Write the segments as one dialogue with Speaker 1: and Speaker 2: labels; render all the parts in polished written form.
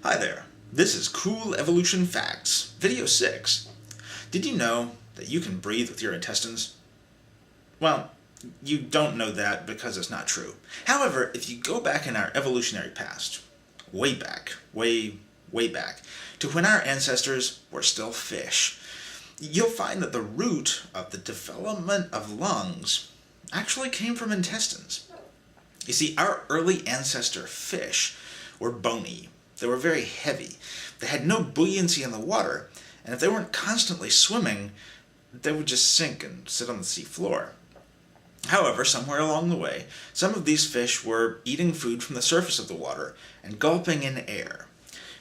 Speaker 1: Hi there, this is Cool Evolution Facts, Video 6. Did you know that you can breathe with your intestines? Well, you don't know that because it's not true. However, if you go back in our evolutionary past, way back, way back, to when our ancestors were still fish, you'll find that the root of the development of lungs actually came from intestines. You see, our early ancestor fish were bony. They were very heavy. They had no buoyancy in the water, and if they weren't constantly swimming, they would just sink and sit on the sea floor. However, somewhere along the way, some of these fish were eating food from the surface of the water and gulping in air.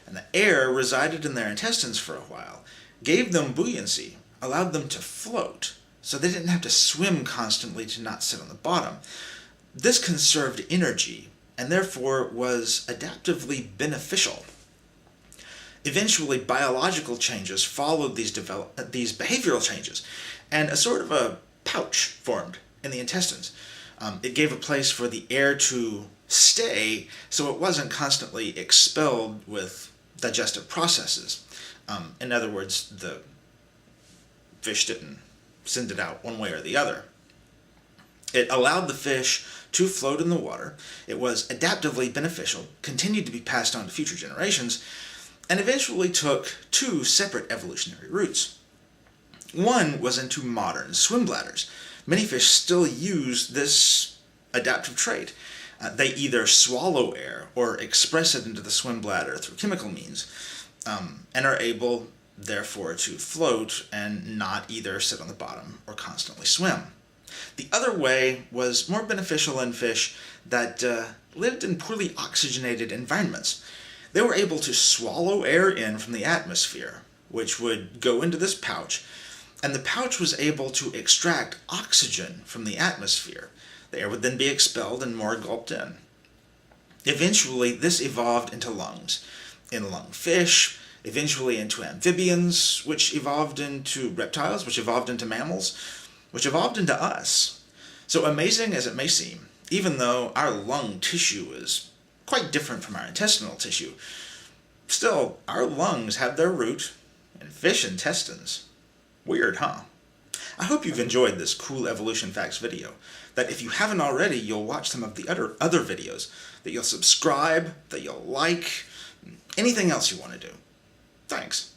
Speaker 1: And the air resided in their intestines for a while, gave them buoyancy, allowed them to float, so they didn't have to swim constantly to not sit on the bottom. This conserved energy and therefore was adaptively beneficial. Eventually, biological changes followed these behavioral changes, and a sort of a pouch formed in the intestines. It gave a place for the air to stay so it wasn't constantly expelled with digestive processes. In other words, the fish didn't send it out one way or the other. It allowed the fish to float in the water. It was adaptively beneficial, continued to be passed on to future generations, and eventually took two separate evolutionary routes. One was into modern swim bladders. Many fish still use this adaptive trait. They either swallow air or express it into the swim bladder through chemical means, and are able, therefore, to float and not either sit on the bottom or constantly swim. The other way was more beneficial in fish that lived in poorly oxygenated environments. They were able to swallow air in from the atmosphere, which would go into this pouch, and the pouch was able to extract oxygen from the atmosphere. The air would then be expelled and more gulped in. Eventually, this evolved into lungs. In lungfish, eventually into amphibians, which evolved into reptiles, which evolved into mammals, which evolved into us. So amazing as it may seem, even though our lung tissue is quite different from our intestinal tissue, still, our lungs have their root in fish intestines. Weird, huh? I hope you've enjoyed this Cool Evolution Facts video, that if you haven't already, you'll watch some of the other videos, that you'll subscribe, that you'll like, anything else you want to do. Thanks.